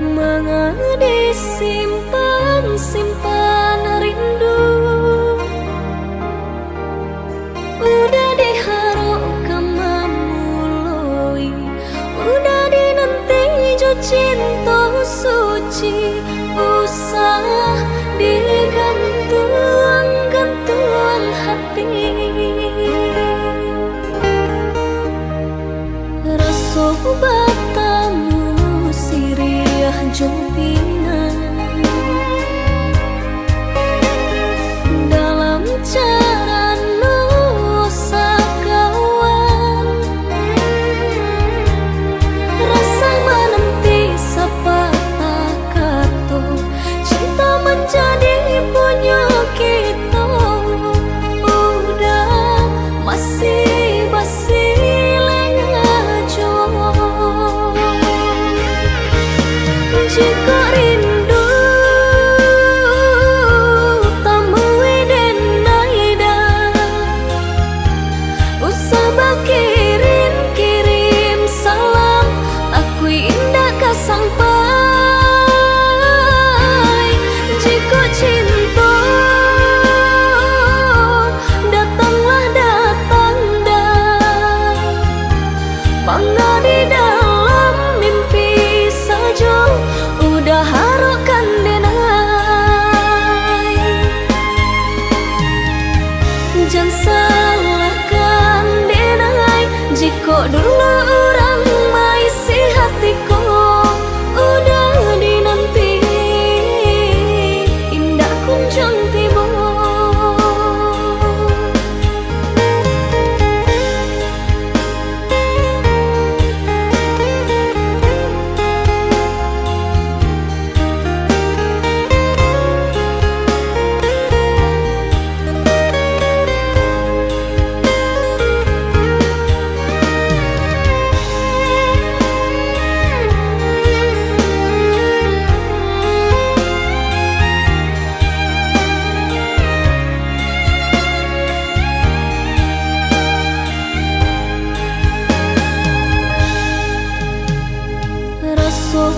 Mengadi simpan rindu, udah diharap kemamului, udah dinanti jo cinta suci, usah digantung hati. Rasa batamu siriah jopina dalam cara nusa kawan, rasa menanti sepatah kata, cinta menjadi punya kita, udah masih basi jika rindu tamui denaida, usah kirim salam, aku indah sampai. Jika cinta datanglah datang dah, bangga di dalam mimpi saja, udah harokan denai. Jangan salahkan denai, jika dulu orang maisi hatiku, udah dinanti indah kunjung tiba.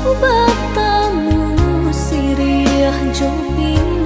Batamu siriah jopina